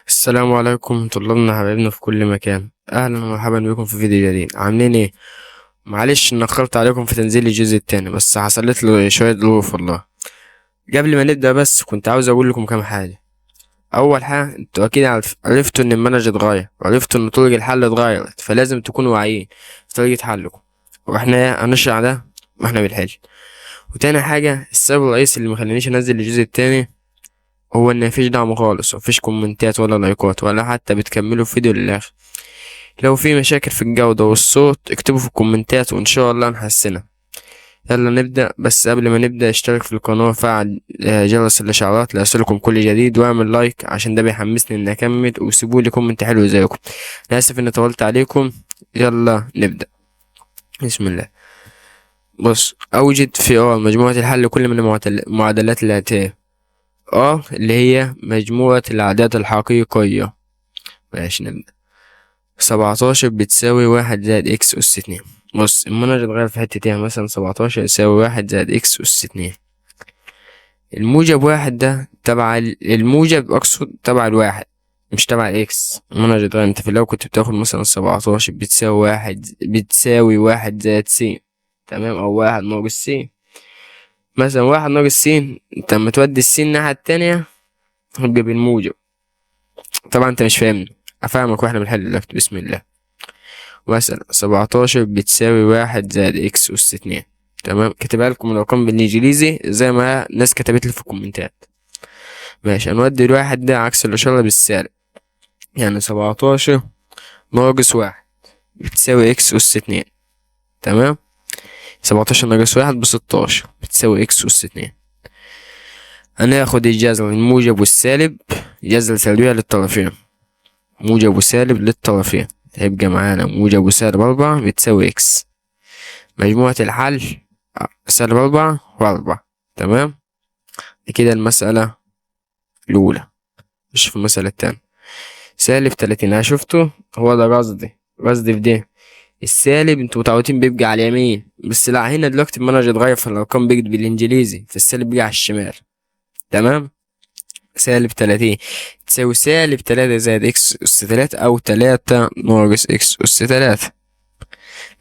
السلام عليكم طلابنا حبايبنا في كل مكان، اهلا ومرحبا بكم في فيديو جديد. عاملين ايه؟ معلش ان اخرت عليكم في تنزيل الجزء التاني، بس حصلت له شويه ظروف والله. قبل ما نبدا بس كنت عاوز اقول لكم كام حاجه. اول حاجه، انتوا اكيد عرفتوا ان المنهج اتغير، وعرفتوا ان طرق الحل اتغيرت، فلازم تكونوا واعيين في طريقه حلكم. واحنا هنشرح ده واحنا بنحل. وتاني حاجه، السبب الرئيسي اللي مخلينيش انزل الجزء التاني هو ان مفيش دعم خالص، ومفيش كومنتات ولا لايكات ولا حتى بتكملوا الفيديو للاخر. لو في مشاكل في الجودة والصوت اكتبوا في الكومنتات وإن شاء الله نحسنها. يلا نبدأ، بس قبل ما نبدأ اشترك في القناة وفعل جرس الإشعارات ليصلكم كل جديد، واعمل لايك عشان ده بيحمسني إني أكمل، وسيبولي كومنت حلو زيكم. أنا آسف إني طولت عليكم. يلا نبدأ. بسم الله. بص، أوجد في مجموعة الحل لكل من المعادلات الآتية. اللي هي مجموعة الأعداد الحقيقية. ماشي نبدأ. 17 بتساوي 1 زائد x أس 2. بص، المنهج اتغير في حتة يعني، مثلا 17 يساوي 1 زائد x أس 2. الموجب واحد ده تبع الموجب، أقصد تبع الواحد مش تبع الإكس. المنهج اتغير. انت في الأول كنت بتاخد مثلا 17 بتساوي 1 زائد س، تمام، أو 1 ناقص س. مثلا 1 ناقص س، انت لما تودي الس الناحية التانية هتبقى بالموجب. طبعا انت مش فاهمني، أفهمك واحنا بنحل دلوقتي. بسم الله. مثلا 17 بتساوي 1 زائد x أس 2. تمام، كاتبها لكم الأرقام بالإنجليزي زي ما ناس كتبت لي في الكومنتات. ماشي، هنودي الواحد ده عكس الإشارة بالسالب، يعني 17 ناقص 1 بتساوي x أس 2. تمام، 17 ناقص 1 ب16 بتساوي x أس 2. هناخد الجذر الموجب والسالب، جذر سلبية للطرفين، موجب وسالب للطرفين. هيبقى معانا موجب وسالب 4 بتساوي x. مجموعة الحل -4 و4. تمام، كده المسألة الأولى. مش في المسألة التانية. -30 أنا شفته، هو ده قصدي في ده. السالب انتوا متعودين بيبقى على اليمين، بس لا، هنا دلوقتي المنهج اتغير، فالأرقام بقت بالإنجليزي، فالسالب بيجي على الشمال. تمام، -30 تساوي -3 زائد x أس 3، أو 3 ناقص x أس 3.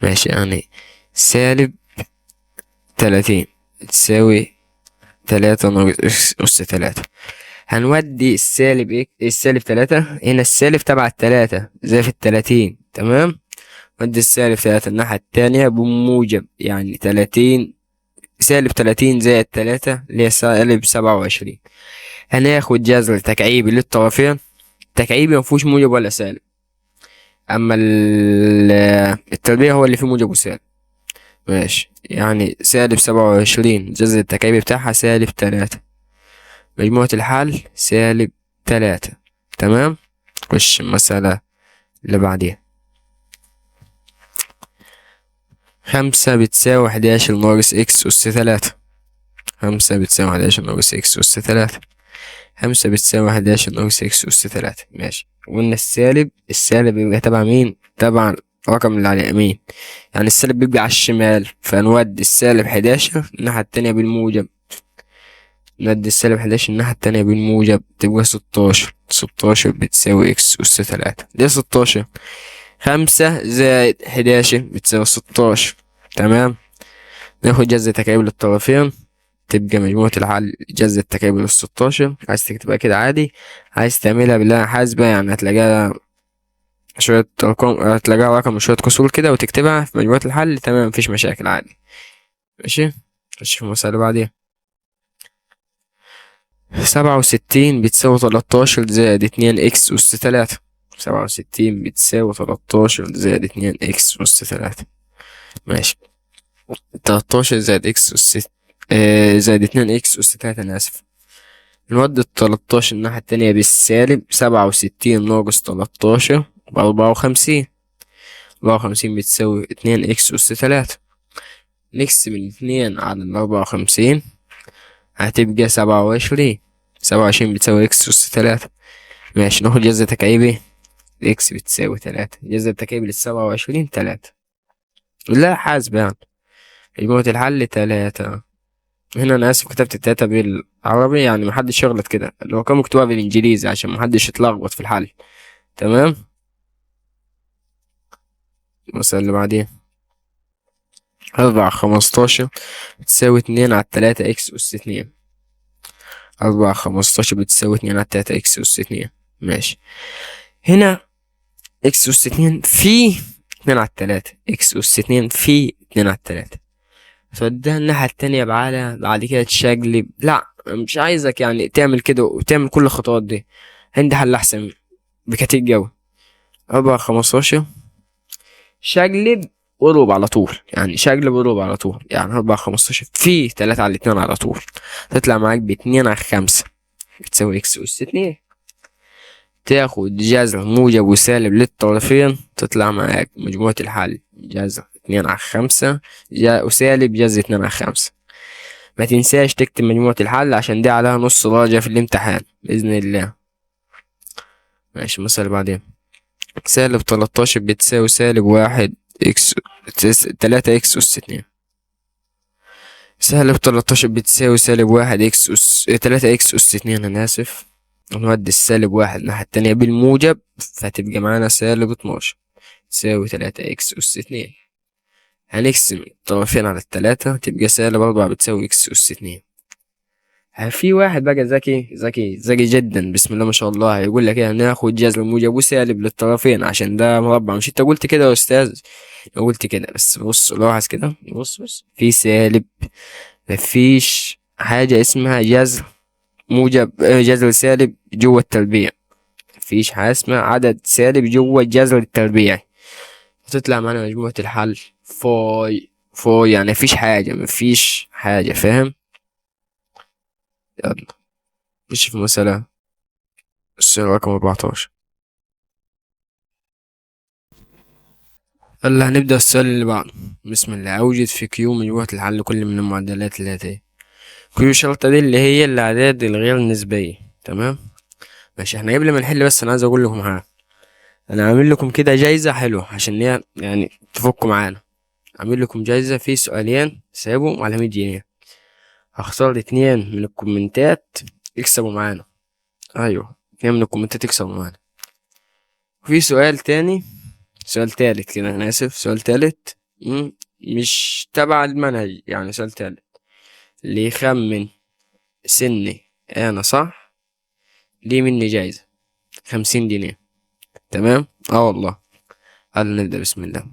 ماشي، يعني -30 تساوي 3 ناقص x أس 3. هنودي السالب 3 هنا، السالب تبع التلاتة زي في ال30. تمام، ودي السالب 3 الناحية التانية بموجب، يعني 30 -30 زائد 3 اللي هي -27. هناخد جذر تكعيبي للطرفين. تكعيبي مفهوش موجب ولا سالب، أما التربيع هو اللي فيه موجب وسالب. ماشي، يعني -27 جذر التكعيبي بتاعها -3. مجموعة الحل -3. تمام، خش المسألة اللي بعديها. 5 بتساوي 11 ناقص x أس 3. 5 بتساوي 11 ناقص x أس 3. 5 بتساوي 11 ناقص x أس 3. ماشي، وقلنا السالب بيبقى تبع مين؟ تبع الرقم اللي على اليمين، يعني السالب بيبقى على الشمال، فنودي السالب 11 الناحية التانية بالموجب. نودي السالب 11 الناحية التانية بالموجب تبقى 16. 16 بتساوي x أس 3. ليه 16؟ 5 زائد 11 بتساوي 16. تمام، ناخد جذر تكعيب للطرفين، تبقى مجموعة الحل جذر التكعيب لل16. عايز تكتبها كده عادي، عايز تعملها بالله حاسبة يعني هتلاقيها شوية أرقام، هتلاقيها رقم وشوية كسور كده وتكتبها في مجموعة الحل. تمام، مفيش مشاكل عادي. ماشي، نخش في المسألة اللي بعديها. 67 بتساوي 13 زائد 2x أس 3. 67 بتساوي 13 زائد 2x أس 3. ماشي، 13 زائد زائد 2x أس 3، أنا آسف. نودي ال13 الناحية التانية بالسالب، 67 ناقص 13 ب54. 54 بتساوي 2x أس 3. نقسم 2 على 54 هتبقى 27. 27 بتساوي x أس 3. ماشي، ناخد جذر تكعيبي. x بتساوي 3، جذر تكعيبي ل27 3. لا حاسبة يعني. مجموعة الحل 3. هنا أنا آسف كتبت التلاتة عربي يعني محدش يغلط كده، اللي هو كان مكتوبة بالانجليزي عشان محدش يتلخبط في الحل. تمام. المسألة اللي بعديها، 4 15 بتساوي 2 على 3 إكس أس 2. 4 15 بتساوي 2 على 3 إكس أس 2. ماشي. هنا إكس أس 2 في 2 على 3، إكس أس 2 في 2 على 3. فده الناحية التانية بعالة، بعد كده تشقلب. لا مش عايزك يعني تعمل كده وتعمل كل الخطوات دي، عندي حل أحسن بكتير جوي. 4 15 شقلب واضرب على طول، يعني شقلب واضرب على طول، يعني 4 15 في 3 على 2 على طول، تطلع معاك ب2 على 5 بتساوي إكس أس 2. تاخد جذر موجب وسالب للطرفين، تطلع معاك مجموعة الحل جذر 2 على 5 وسالب جذر 2 على 5. ما تنساش تكتب مجموعة الحل عشان دي عليها نص درجة في الامتحان بإذن الله. ماشي. المسألة اللي بعدين، -13 بتساوي -1 إكس 3 إكس أس 2. -13 بتساوي -1 إكس أس 3 إكس أس 2. أنا آسف، نودي -1 الناحية التانية بالموجب، فتبقى معانا -12 تساوي 3 إكس أس 2. هنقسم الطرفين على 3، تبقى -4 بتساوي إكس أس 2. في واحد بقى ذكي ذكي ذكي جدا بسم الله ما شاء الله، هيقول لك ايه، هناخد جذر موجب وسالب للطرفين عشان ده مربع. مش انت قلت كده يا استاذ؟ قلت كده، بس بص لاحظ كده، بص في سالب، مفيش حاجة اسمها جذر موجب جذر سالب جوه التربيع. مفيش حاجة اسمها عدد سالب جوه الجذر التربيعي. هتطلع معانا مجموعة الحل فاي يعني مفيش حاجة فاهم. يلا نخش في مسألة، السؤال رقم 14. يلا هنبدأ السؤال اللي بعده. بسم الله. أوجد في كيو مجموعة الحل كل من المعدلات الآتية. كيو شرطة دي اللي هي الأعداد الغير نسبية. تمام. ماشي. احنا قبل ما نحل بس أنا عايز أقول لكم حاجة. أنا عامل لكم كده جايزة حلوة عشان هي يعني تفكوا معانا. عامل لكم جايزة في سؤالين سايبهم على 100 جنيه. هختار 2 من الكومنتات يكسبوا معانا. أيوة 2 من الكومنتات يكسبوا معانا. وفي سؤال تاني، سؤال تالت كده، أنا آسف، سؤال تالت مش تبع المنهج، يعني سؤال تالت اللي يخمن سني أنا صح ليه مني جايزة 50 جنيه. تمام. والله. يلا نبدأ بسم الله.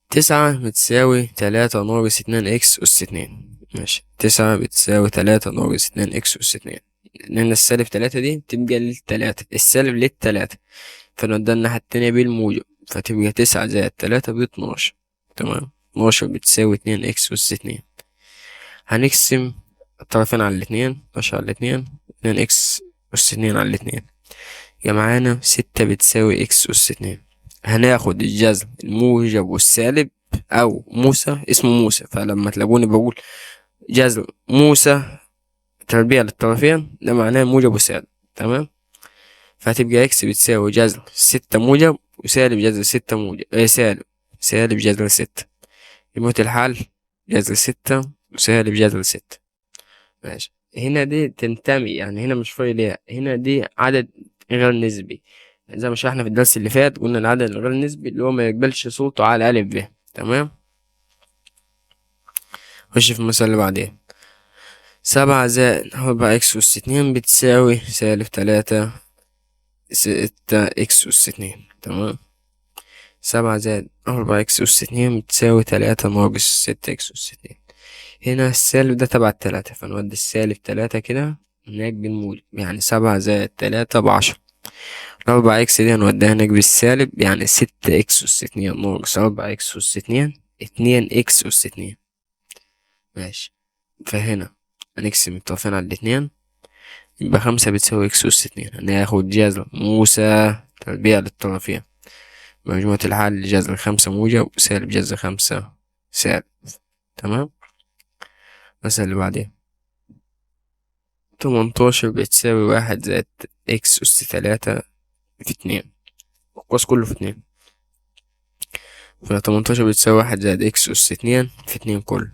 9 بتساوي 3 ناقص 2 إكس أس 2. ماشي. 9 بتساوي 3 ناقص 2 إكس أس 2. لأن السالب 3 دي تبقى للتلاتة، السالب للتلاتة، فنودي الناحية التانية بالموجب، فتبقى 9 زائد 3 ب12. تمام. 12 بتساوي 2 إكس أس 2. هنقسم الطرفين على الاتنين، 12 على 2، 2 إكس أس 2 على 2. يبقى معانا 6 بتساوي إكس أس 2. هناخد الجذر الموجب والسالب، أو موسى اسمه موسى، فلما تلاقوني بقول جذر موسى تربيع للطرفين ده معناه موجب وسالب. تمام. فهتبقى إكس بتساوي جذر 6 موجب وسالب جذر 6 موجب سالب جذر 6. يموت الحل جذر 6 وسالب جذر 6. ماشي. هنا دي تنتمي، يعني هنا مش فاضي ليها، هنا دي عدد غير نسبي. زي ما شرحنا في الدرس اللي فات، قلنا العدد الغير نسبي اللي هو ما يقبلش صوته على ألف ب. تمام. خش في المسألة اللي بعدين. 7 زائد 4 إكس أس 2 بتساوي -3 6 إكس أس 2. تمام. 7 زائد 4 إكس أس 2 بتساوي 3 ناقص 6 إكس أس 2. هنا السالب ده تبع التلاتة، فنودي السالب 3 كده هناك بالموجب، يعني 7 زائد 3 ب10. ال4 إكس دي هنوديها هناك بالسالب، يعني 6 إكس أس 2 ناقص 4 إكس أس 2، 2 إكس أس 2. ماشي. فهنا هنقسم الطرفين على الاتنين، يبقى 5 بتساوي إكس أس 2. هناخد جذر موسى تربيع للطرفين، مجموعة الحل جذر 5 موجب وسالب جذر 5 سالب. تمام. المسألة اللي بعدين. 18 بتساوي 1 زائد إكس أس 3 في 2، القوس كله في 2. ف18 بتساوي 1 زائد إكس أس 2 في 2 كله.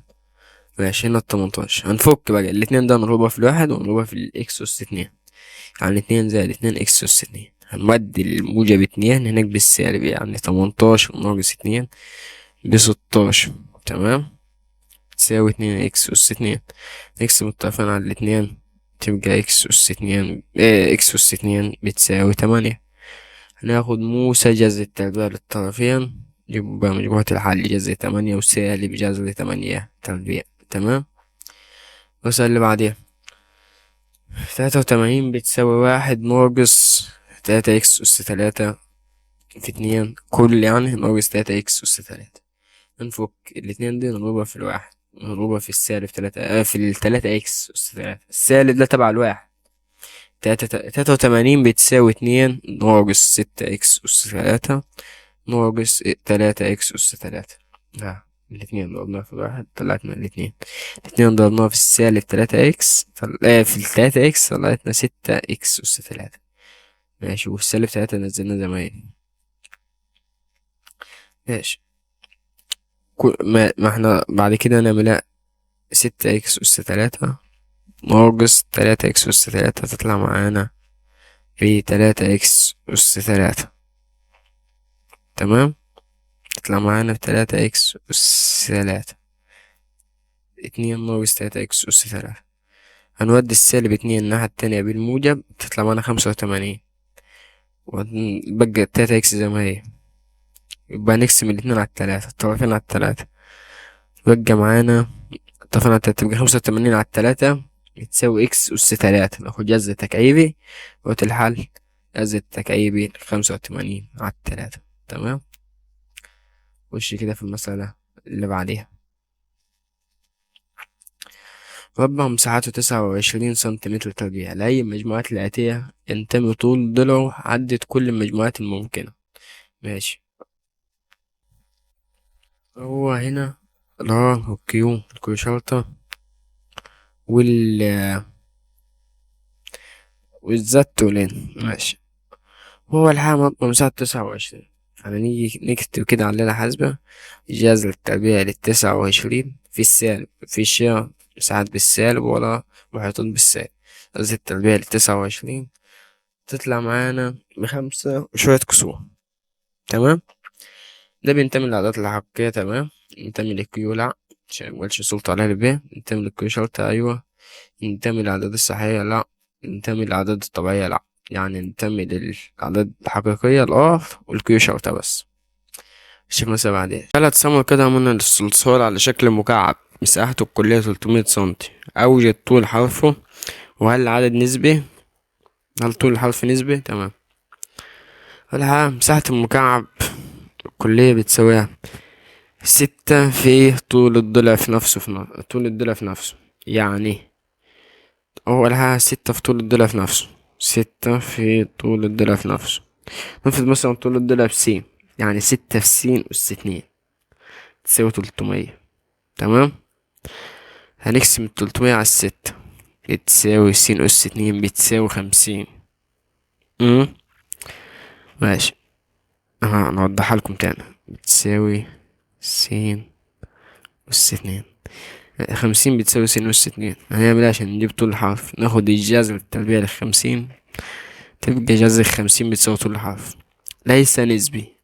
ماشي. هنا ال18 هنفك بقى الاتنين ده نضربها في الواحد ونضربها في الإكس أس اتنين، يعني 2 زائد 2 إكس أس 2. هنودي الموجب 2 هناك بالسالب، يعني 18 - 2 ب16. تمام. تساوي 2 إكس أس 2. إكس متفقين على الاتنين، تبقى إكس أس 2 بتساوي 8. هناخد موسى جذر التربيع للطرفين، يبقى مجموعة الحل جذر 8 وسالب جذر 8 تربيع. تمام. المسألة اللي بعديها 83 بتساوي 1 - 3 إكس أس 3 في 2 كل، يعني -3 إكس أس 3. نفك الاتنين دي نضربها في الواحد ونضربها في السالب 3، في ال3 إكس أس 3. السالب ده تبع الواحد. 83 بتساوي 2 - 6 إكس أس 3 -3 إكس أس 3. الاتنين ضربناها في الواحد طلعت من الاتنين ضربناها في السالب 3 إكس في ال3 إكس طلعتنا 6 إكس أس 3. ماشي. والسالب 3 نزلنا زي ما هي. ماشي. ما احنا بعد كده نعملها 6 إكس أس 3 -3 إكس أس 3 تطلع معانا ب3 إكس أس 3. تمام. تطلع معانا ب3 إكس أس 3. 2 - 3 إكس أس 3. هنودي السالب 2 الناحية التانية بالموجب تطلع معانا 85، وبقى 3 إكس زي ما هي. يبقى نقسم الاتنين على التلاتة، الطرفين على التلاتة. بقى معانا الطرفين على التلاتة تبقى 85 على التلاتة بتساوي إكس أس 3. ناخد جذر تكعيبي وقت الحل، جذر تكعيبي 85 على التلاتة. تمام. وش كده في المسألة اللي بعديها. مربع مساحته 29 سنتيمتر لأي مجموعات الآتية ينتمي طول ضلعه عدد كل المجموعات الممكنة. ماشي. هو هنا الار والكيو شرطة وال والزت ولين. ماشي. هو الحاجة مربع مساحته 29، هنيجي نكتب كده على الآلة الحاسبة جذر التربيع ل29 في السالب في الشيء ساعات بالسالب ولا محيطون بالسالب. جذر التربيع ل29 تطلع معانا ب5 وشوية كسور. تمام. ده بينتمي للعادات الحقيقية. تمام. ينتمي للكيو لأ، عشان مقولش سلطة عليها الب. ينتمي للكيو شرطة أيوة. ينتمي للأعداد الصحيحية لأ. ينتمي للأعداد الطبيعية لأ. يعني ينتمي للأعداد الحقيقية الآر والكيو شرطة بس. شوف مثلا بعدين 3 سم قطعة من الصلصال على شكل مكعب مساحته الكلية 300 سنتي. أوجد طول حرفه وهل العدد نسبي؟ هل طول الحرف نسبي؟ تمام. الحقيقة مساحة المكعب الكلية بتساوي 6 في طول الضلع في نفسه طول الضلع في نفسه. يعني أول حاجة 6 في طول الضلع في نفسه، 6 في طول الضلع في نفسه. نفرض مثلا طول الضلع بسين، يعني 6 في س أس 2 تساوي 300. تمام. هنقسم 300 على 6 بتساوي س أس 2 بتساوي 50. ماشي. نوضحها لكم تاني. بتساوي س أس 2. 50 بتساوي س أس 2. هنعمل ايه عشان نجيب طول الحرف؟ ناخد الجذر التربيع ل50 تبقى جذر 50 بتساوي طول الحرف. ليس نسبي.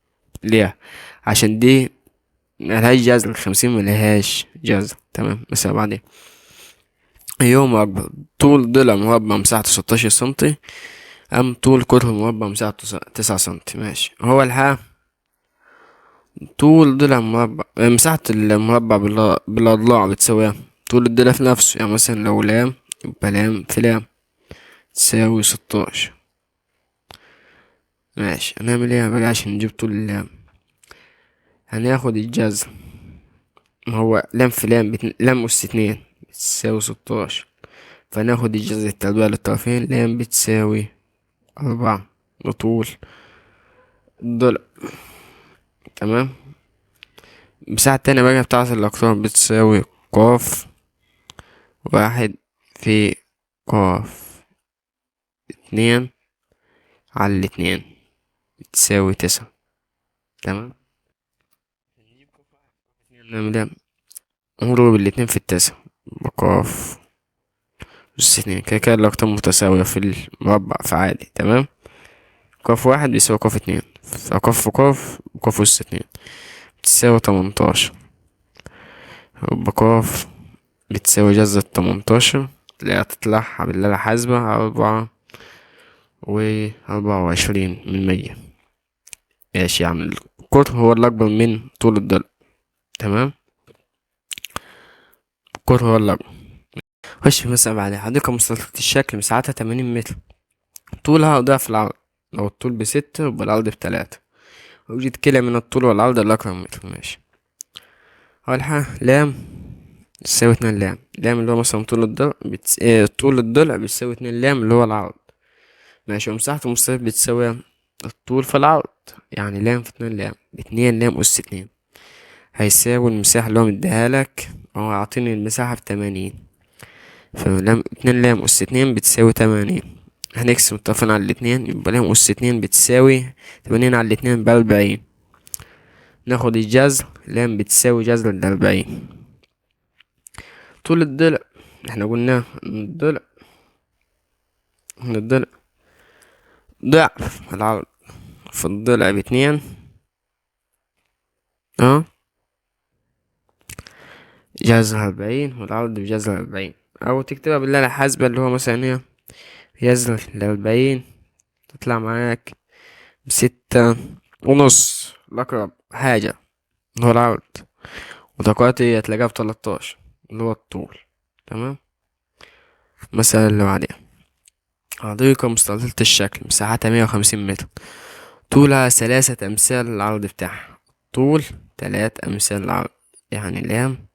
ليه؟ عشان دي ملهاش جذر، 50 ملهاش جذر. تمام. مثلا بعدين يوم أكبر طول ضلع مربع مساحته 16 سنتي أم طول قطر مربع مساحته 9 سنتي. ماشي. هو الحقيقة طول ضلع مربع مساحة المربع بالأضلاع بتساوي طول الضلع في نفسه. يعني مثلا لو لام يبقى لام في لام تساوي 16. ماشي. هنعمل ايه بقى عشان نجيب طول اللام؟ هناخد الجذر، ما هو لام في لام لام أس 2 بتساوي 16. فناخد الجذر التربيع للطرفين، لام بتساوي 4 وطول الضلع. تمام. المساحة التانية بقى بتاعة الأقطار بتساوي قاف 1 في قاف 2 على 2 بتساوي 9. تمام. نعمل ايه؟ نضرب 2 في 9 بقاف أس اتنين. كده كده الأرقام متساوية في المربع فعادي تمام. قاف واحد بيساوي قاف اتنين، فقاف في قاف وقاف أس اتنين بتساوي 18. بقاف بتساوي جذر 18 اللي هتطلع بالآلة الحاسبة 4.24 ماشي. يعني القطر هو اللي أكبر من طول الضلع تمام. القطر هو اللي أكبر. خش مثلا بعد حديقة مستطيلة الشكل مساحتها 80 متر، طولها ضعف العرض. لو الطول ب6 يبقى العرض ب3. ويوجد كلا من الطول والعرض الأكبر من متر. ماشي. أول حاجة لام تساوي 2 لام. لام اللي هو مثلا طول الضلع طول الضلع بيساوي 2 لام اللي هو العرض. ماشي. ومساحة المستطيل بتساوي الطول في العرض، يعني لام في 2 لام ب2 لام أس 2 هيساوي المساحة اللي هو مديهالك. هو عاطيني المساحة ب80، فلام 2 لام أس 2 بتساوي 80. هنقسم الطرفين على الاتنين يبقى لام أس 2 بتساوي 80 على الاتنين ب40. ناخد الجذر، لام بتساوي جذر ال40. طول الضلع احنا قلنا ان الضلع ضعف العرض، فالضلع ب2 اه جذر 40 والعرض بجذر 40. او تكتبها بالآلة الحاسبة اللي هو مثلا ايه جذر ال40 تطلع معاك ب6.5 الأقرب حاجة اللي هو العرض، ودلوقتي هتلاقيها ب13 اللي هو الطول تمام. مثلا اللي بعدها حديقة مستطيلة الشكل مساحتها 150 متر، طولها 3 أمثال العرض بتاعها. طول 3 أمثال العرض، يعني لام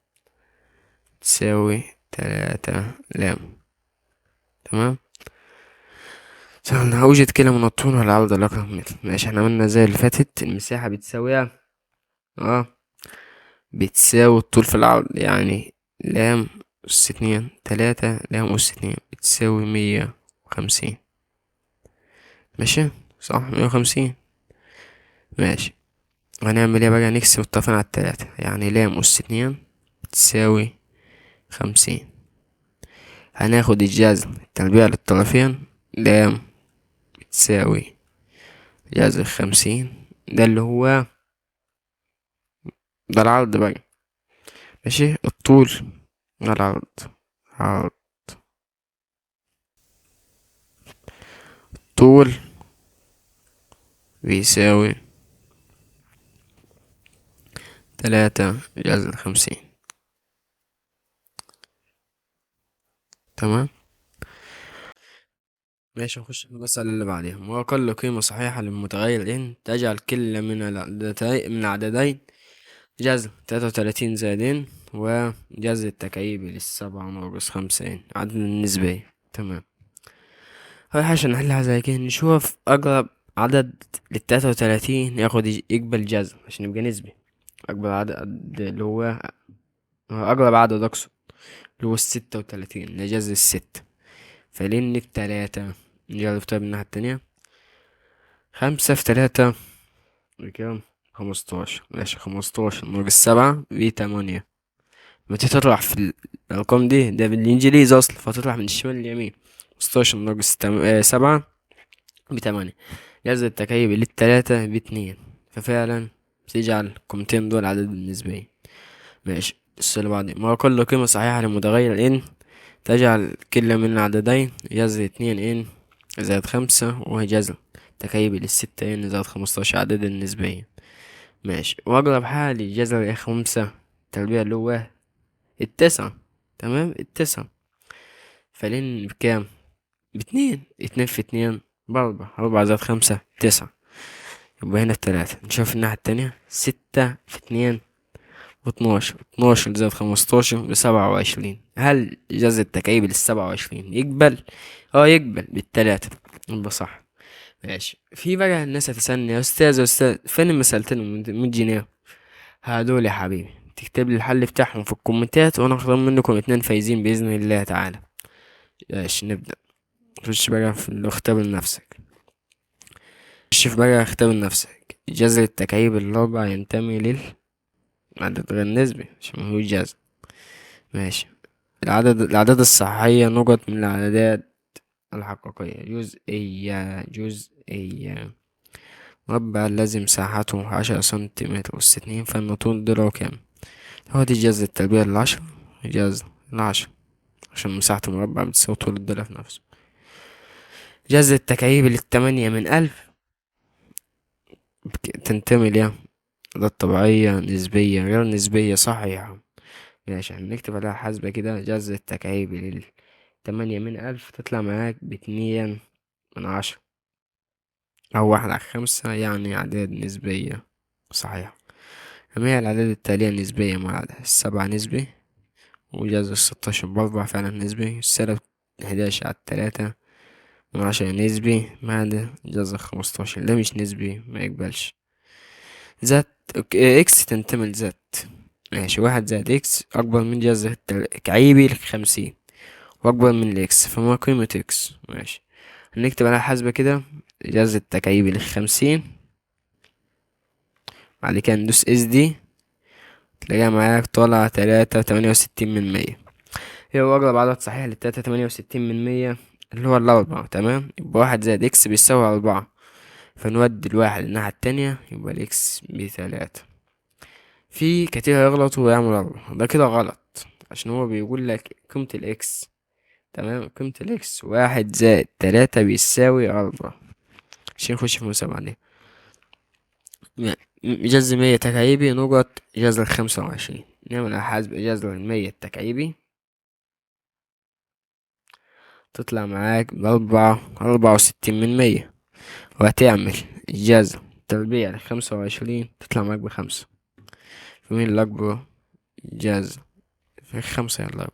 تساوي 3 لام تمام. سهل. هوجد كلا من الطول والعرض الأقرب من متر. ماشي. احنا قلنا زي اللي فاتت المساحة بتساويها بتساوي الطول في العرض، يعني لام أس 2 3 لام أس 2 بتساوي 150. ماشي صح 150. ماشي. هنعمل ايه بقى؟ نقسم الطرفين على التلاتة، يعني لام أس 2 بتساوي 50. هناخد الجذر التربيع للطرفين، لام بتساوي جذر 50. ده اللي هو ده العرض بقى. ماشي. الطول ده العرض. عرض طول بيساوي 3 جذر 50 تمام. ماشي. نخش في المسألة اللي بعدها. ما أقل قيمة صحيحة للمتغير إن تجعل كل من العددين جذر 33 زائد إن وجذر التكعيبي لل7 ناقص 5 إن عدد النسبية تمام. أول حاجة عشان نحلها زي كده نشوف أقرب عدد لل33 يقبل جذر عشان يبقى نسبي. أقرب عدد اللي هو أقرب عدد أقصد اللي هو 36 لجذر ال6. فلن ب3 نجرب طيب الناحية التانية. 5 في 3 بكام؟ 15. ماشي. 15 ناقص 7 ب8. ما تطرح في الأرقام دي ده بالإنجليزي أصلا، فتطرح من الشمال لليمين. 15 ناقص 7 ب8. جذر التكعيب لل3 ب2. ففعلا بتجعل القيمتين دول عدد النسبية. ماشي. السؤال اللي بعده. ما أقل قيمة صحيحة لمتغير إن تجعل كل من العددين جذر 2 إن زائد 5 وجذر تكعيبي لل6 إن زائد 15 عدد النسبية. ماشي. وأقرب حالة جذر 5 تربيع اللي هو ال9 تمام. ال9 فلن بكام؟ ب2. 2 في 2 ب4. 4 زائد 5 9. يبقى هنا ب3. نشوف الناحية التانية. 6 في 2 ب12. 12 زائد 15 ب27. هل جذر التكعيب لل27 يقبل؟ يقبل بال3. يبقى صح. ماشي. في بقى الناس هتسألني يا أستاذ فين المسألتين من جنيه هدول يا حبيبي؟ تكتب لي الحل بتاعهم في الكومنتات وانا اختار منكم 2 فايزين بإذن الله تعالى. ماشي. نبدأ. خش بقى في اللي اختبر نفسك. خش في بقى اختبر نفسك. جذر التكعيب الرابع ينتمي للعدد غير نسبي عشان هو جذر. ماشي. الأعداد الصحيحية نقط من الأعداد الحقيقية. جزئية. مربع الذي مساحته 10 سنتيمتر أس 2، فإن طول ضلعه كام؟ هو دي جذر التربيع للعشرة. جذر العشرة، عشان مساحة المربع بتساوي طول الضلع في نفسه. جذر التكعيب للتمانية من ألف تنتمي ليه؟ ده الطبيعية، نسبية، غير نسبية، صحيحة. ماشي، هنكتب عليها حاسبة كده. جذر التكعيب للتمانية من ألف تطلع معاك ب2/10، أو 1/5، يعني أعداد نسبية صحيحة. أما هي الأعداد التالية نسبية مع السبعة نسبي، وجذر الستاشر بأربعة فعلا نسبي، السالب 11/3 نسبي، ما عدا جذر 15 ده مش نسبي، ما يقبلش. ذات اكس تنتمي لذات. ماشي، 1 زائد اكس أكبر من جذر التكعيبي ل50، وأكبر من الإكس، فما قيمة إكس؟ ماشي، هنكتب على حاسبة كده. جذر التكعيبي ل50، بعد كده ندوس اس دي، تلاقيها معاك طالع 3.68%. هو أقرب عدد صحيح ل3.68%، اللي هو الأربعة. تمام، يبقى 1 زائد إكس بيساوي 4، فنودي الواحد الناحية التانية، يبقى الإكس ب3. في كتير هيغلطوا ويعملوا 4، ده كده غلط، عشان هو بيقول لك قيمة الإكس. تمام، قيمة الإكس 1 زائد 3 بيساوي 4. عشان نخش في المسابقة دي، جذر 100 تكعيبي نقط جذر 25. نعمل على حسب جذر 100 التكعيبي، تطلع معاك ب64%. وهتعمل جذر تربيع ل25، تطلع معاك ب5. فمين الأكبر؟ جذر في 5 يلا.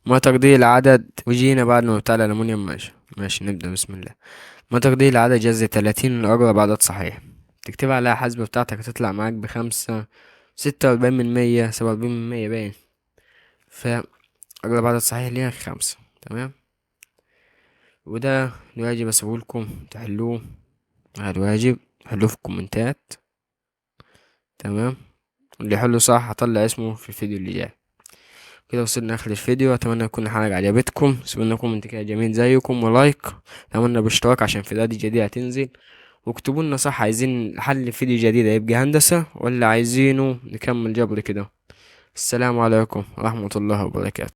ما تقدير العدد، وجينا بعد ما بتاع الألمونيوم. ماشي نبدأ، بسم الله. ما تقدير العدد جذر 30 لأقرب عدد صحيح. تكتبها على الحاسبة بتاعتك، هتطلع معاك ب5، 46%، 47% باين. فأقرب عدد صحيح ليها 5. تمام، وده الواجب أسيبهولكم تحلوه. هذا الواجب حلوه في الكومنتات. تمام، اللي يحله صح هطلع اسمه في الفيديو اللي جاي. كده وصلنا اخر الفيديو، اتمنى تكون الحلقه عجبتكم. سيبوا لنا كومنت كده جميل زيكم، ولايك، اتمنى باشتراك عشان فيديوهات جديده هتنزل. واكتبوا لنا صح، عايزين حل فيديو جديد يبقى هندسه، ولا عايزينه نكمل جبر كده. السلام عليكم ورحمه الله وبركاته.